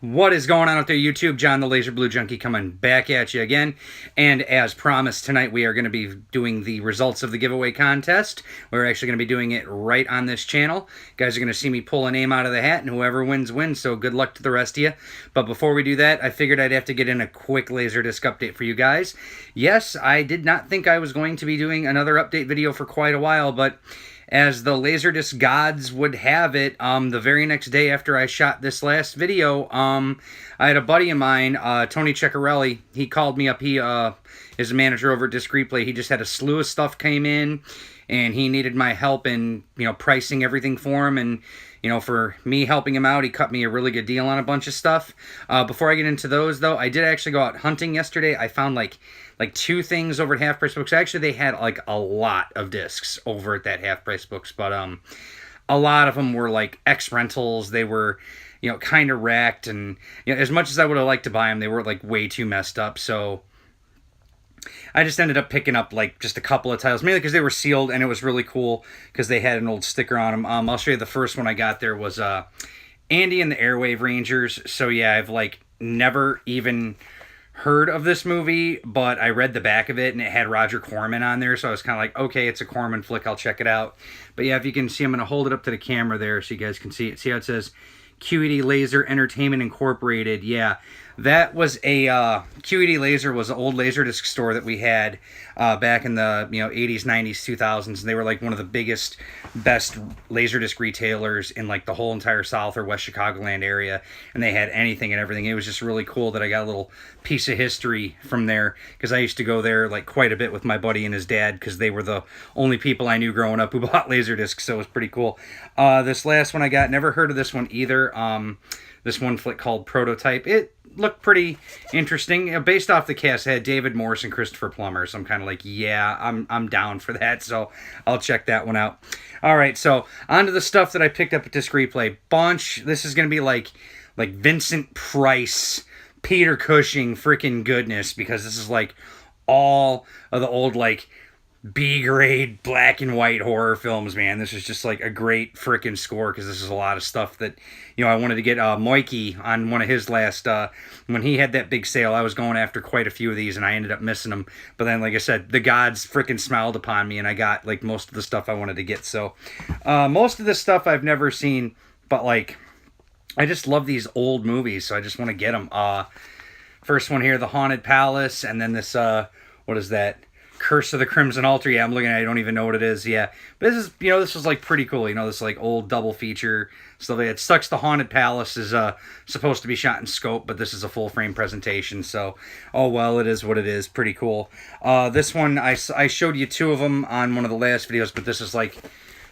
What is going on out there, YouTube? John the Laser Blue Junkie coming back at you again. And as promised, tonight we are going to be doing the results of the giveaway contest. We're actually going to be doing it right on this channel. You guys are going to see me pull a name out of the hat, and whoever wins, wins. So good luck to the rest of you. But before we do that, I figured I'd have to get in a quick LaserDisc update for you guys. Yes, I did not think I was going to be doing another update video for quite a while, but as the LaserDisc gods would have it, the very next day after I shot this last video, I had a buddy of mine, Tony Ceccarelli. He called me up. He is a manager over at Disc Replay. He just had a slew of stuff came in, and he needed my help in, pricing everything for him. And, for me helping him out, he cut me a really good deal on a bunch of stuff. Before I get into those, though, I did actually go out hunting yesterday. I found, like two things over at Half Price Books. Actually, they had, a lot of discs over at that Half Price Books. But, a lot of them were, ex-rentals. They were, kind of wrecked. And, as much as I would have liked to buy them, they were, way too messed up. So I just ended up picking up just a couple of titles, mainly because they were sealed, and it was really cool because they had an old sticker on them. I'll show you the first one I got there was Andy and the Airwave Rangers. So yeah, I've never even heard of this movie, but I read the back of it and it had Roger Corman on there, so I was kind of like, okay, it's a Corman flick, I'll check it out. But yeah, if you can see, I'm going to hold it up to the camera there so you guys can see it. See how it says QED Laser Entertainment Incorporated? Yeah, that was a QED Laser was an old LaserDisc store that we had back in the 80s, 90s, 2000s. And they were one of the biggest, best LaserDisc retailers in the whole entire South or West Chicagoland area, and they had anything and everything. It was just really cool that I got a little piece of history from there, because I used to go there quite a bit with my buddy and his dad, because they were the only people I knew growing up who bought LaserDiscs. So it was pretty cool. This last one I got, never heard of this one either. This one flick called Prototype. It looked pretty interesting. Based off the cast, it had David Morse and Christopher Plummer, so I'm kind of like, yeah, I'm down for that, so I'll check that one out. All right, so on to the stuff that I picked up at Disc Replay. Bunch. This is going to be like Vincent Price, Peter Cushing freaking goodness, because this is all of the old B-grade black and white horror films, man. This is just a great freaking score, because this is a lot of stuff that I wanted to get Moikey on one of his last when he had that big sale. I was going after quite a few of these and I ended up missing them, but then like I said, the gods freaking smiled upon me and I got most of the stuff I wanted to get. So most of this stuff I've never seen, but I just love these old movies, so I just want to get them. First one here, The Haunted Palace, and then this what is that, Curse of the Crimson Altar. Yeah, I'm looking at it. I don't even know what it is. Yeah. But this is, this was pretty cool. This old double feature stuff. It sucks. The Haunted Palace is supposed to be shot in scope, but this is a full frame presentation. So, oh well, it is what it is. Pretty cool. This one, I showed you two of them on one of the last videos, but this is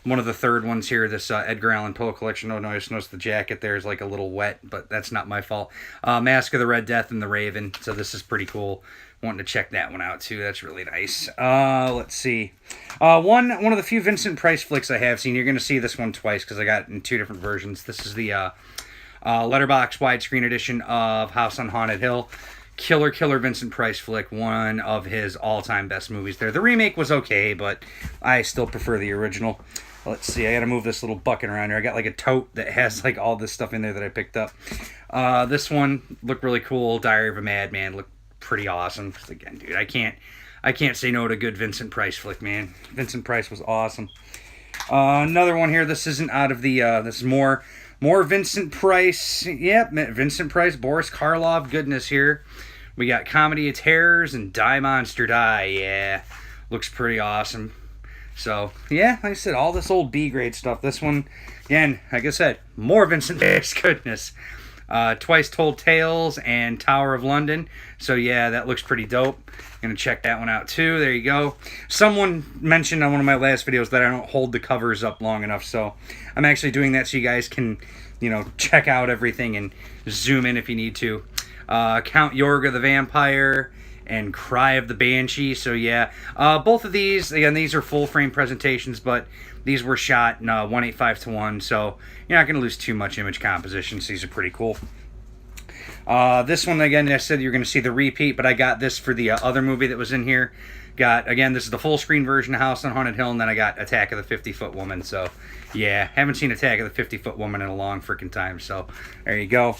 one of the third ones here. This Edgar Allan Poe collection. Oh, no, I just noticed the jacket there is a little wet, but that's not my fault. Mask of the Red Death and the Raven. So this is pretty cool. Wanting to check that one out too. That's really nice. Let's see. One of the few Vincent Price flicks I have seen. You're going to see this one twice because I got it in two different versions. This is the letterbox widescreen edition of House on Haunted Hill. Killer Vincent Price flick. One of his all-time best movies there. The remake was okay, but I still prefer the original. Let's see. I got to move this little bucket around here. I got a tote that has all this stuff in there that I picked up. This one looked really cool. Diary of a Madman looked pretty awesome. Because again, dude, I can't say no to good Vincent Price flick, man. Vincent Price was awesome. Another one here. This isn't out of the this is more Vincent Price. Yep, Vincent Price, Boris Karloff goodness here. We got Comedy of Terrors and Die Monster Die. Yeah, looks pretty awesome. So yeah, like I said, all this old B-grade stuff. This one, again, like I said, more Vincent Price goodness. Twice Told Tales and Tower of London. So yeah, that looks pretty dope. Gonna check that one out too. There you go. Someone mentioned on one of my last videos that I don't hold the covers up long enough, so I'm actually doing that so you guys can, check out everything and zoom in if you need to. Count Yorga the Vampire and Cry of the Banshee. So yeah, both of these, again, these are full frame presentations, but these were shot in 1:8:5:1, so you're not going to lose too much image composition, so these are pretty cool. This one, again, I said you're going to see the repeat, but I got this for the other movie that was in here. Got, again, this is the full screen version of House on Haunted Hill, and then I got Attack of the 50-Foot Woman. So, yeah, haven't seen Attack of the 50-Foot Woman in a long freaking time. So, there you go.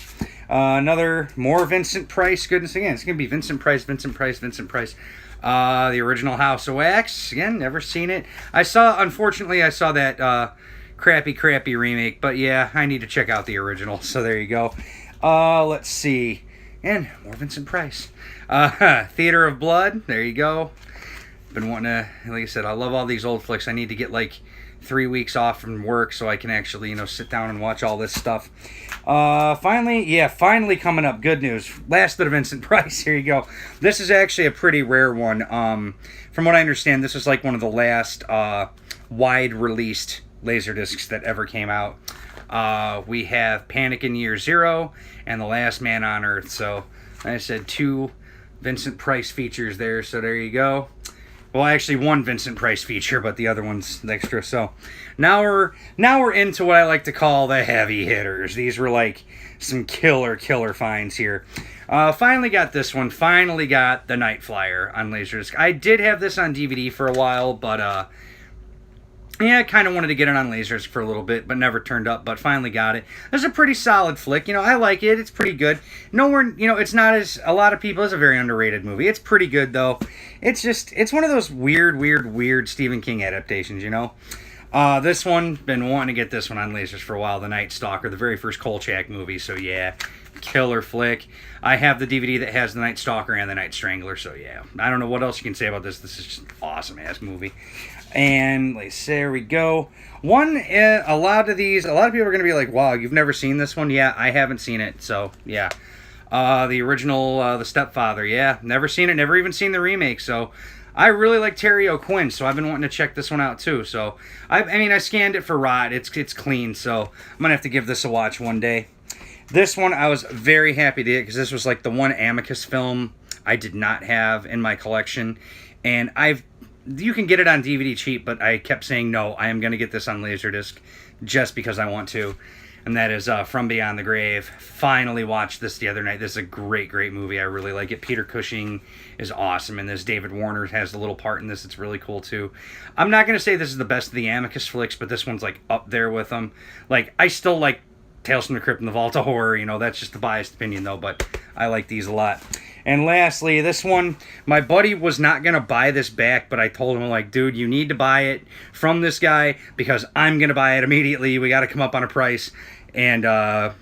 Another more Vincent Price goodness again. It's gonna be Vincent Price, Vincent Price, Vincent Price. The original House of Wax. Again, never seen it. Unfortunately, I saw that crappy remake. But yeah, I need to check out the original. So there you go. Let's see. And more Vincent Price. Theater of Blood. There you go. Been wanting to, like I said, I love all these old flicks. I need to get like 3 weeks off from work so I can actually, sit down and watch all this stuff. Finally coming up. Good news. Last of the Vincent Price. Here you go. This is actually a pretty rare one. From what I understand, this is like one of the last wide released Laserdiscs that ever came out. We have Panic in Year Zero and The Last Man on Earth. So, like I said, 2 Vincent Price features there. So there you go. Well, actually, 1 Vincent Price feature, but the other one's extra. So now we're into what I like to call the heavy hitters. These were like some killer finds here. Finally got this one. Finally got The Night Flyer on Laserdisc. I did have this on DVD for a while, but yeah, I kind of wanted to get it on Laserdisc for a little bit, but never turned up, but finally got it. It's a pretty solid flick. I like it. It's pretty good. Nowhere, it's not as, a lot of people, it's a very underrated movie. It's pretty good, though. It's one of those weird Stephen King adaptations, This one, been wanting to get this one on Laserdisc for a while, The Night Stalker, the very first Kolchak movie, so yeah, killer flick. I have the DVD that has The Night Stalker and The Night Strangler, so yeah. I don't know what else you can say about this. This is just an awesome-ass movie. And there we go. A lot of people are going to be like, wow, you've never seen this one? Yeah, I haven't seen it, so yeah. The original, The Stepfather, yeah, never seen it, never even seen the remake, so I really like Terry O'Quinn, so I've been wanting to check this one out too. So, I scanned it for rot, it's clean, so I'm going to have to give this a watch one day. This one I was very happy to get, because this was like the one Amicus film I did not have in my collection, and you can get it on DVD cheap, but I kept saying, no, I am going to get this on Laserdisc just because I want to. And that is From Beyond the Grave. Finally watched this the other night. This is a great movie. I really like it. Peter Cushing is awesome in this. David Warner has a little part in this. It's really cool, too. I'm not going to say this is the best of the Amicus flicks, but this one's, like, up there with them. Like, I still like Tales from the Crypt and the Vault of Horror. That's just a biased opinion, though, but I like these a lot. And lastly, this one, my buddy was not going to buy this back, but I told him, like, dude, you need to buy it from this guy because I'm going to buy it immediately. We got to come up on a price. And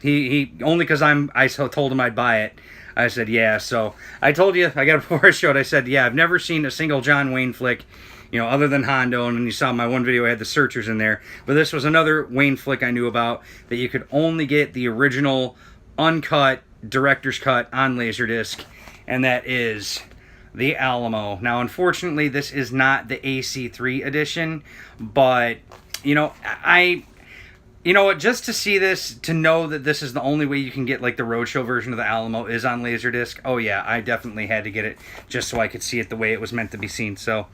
he only because I told him I'd buy it. I said, yeah. So I told you, I got it before I showed. I said, yeah, I've never seen a single John Wayne flick, other than Hondo. And you saw my one video, I had the Searchers in there. But this was another Wayne flick I knew about that you could only get the original uncut director's cut on Laserdisc. And that is The Alamo. Now, unfortunately, this is not the AC3 edition, but, just to see this, to know that this is the only way you can get, like, the Roadshow version of The Alamo is on Laserdisc, oh, yeah, I definitely had to get it just so I could see it the way it was meant to be seen. So,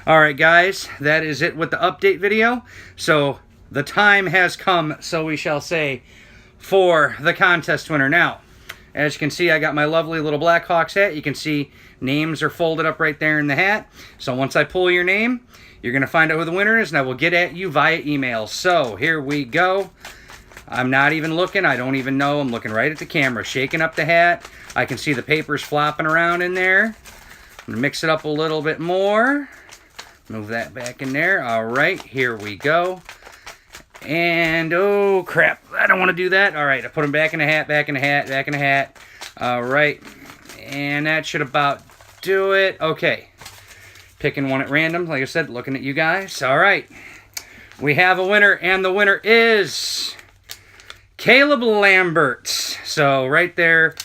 all right, guys, that is it with the update video. So, the time has come, so we shall say, for the contest winner. Now, as you can see, I got my lovely little Blackhawks hat. You can see names are folded up right there in the hat. So once I pull your name, you're going to find out who the winner is, and I will get at you via email. So here we go. I'm not even looking. I don't even know. I'm looking right at the camera, shaking up the hat. I can see the papers flopping around in there. I'm going to mix it up a little bit more. Move that back in there. All right, here we go. And, oh, crap. I don't want to do that. All right, I put them back in the hat, back in the hat, back in the hat. All right. And that should about do it. Okay. Picking one at random, like I said, looking at you guys. All right. We have a winner, and the winner is Caleb Lambert. So, right there,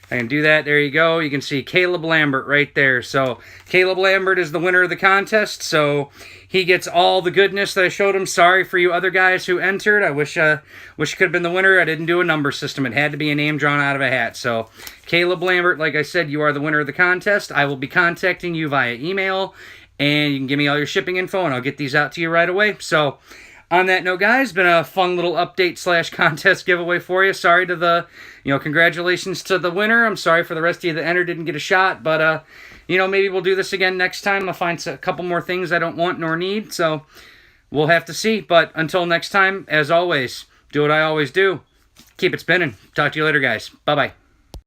I can do that. There you go. You can see Caleb Lambert right there. So, Caleb Lambert is the winner of the contest. So, he gets all the goodness that I showed him. Sorry for you other guys who entered. I wish you could have been the winner. I didn't do a number system. It had to be a name drawn out of a hat. So, Caleb Lambert, like I said, you are the winner of the contest. I will be contacting you via email, and you can give me all your shipping info, and I'll get these out to you right away. So, on that note, guys, been a fun little update/contest giveaway for you. Sorry to the, congratulations to the winner. I'm sorry for the rest of you that entered didn't get a shot, but, maybe we'll do this again next time. I'll find a couple more things I don't want nor need, so we'll have to see. But until next time, as always, do what I always do. Keep it spinning. Talk to you later, guys. Bye-bye.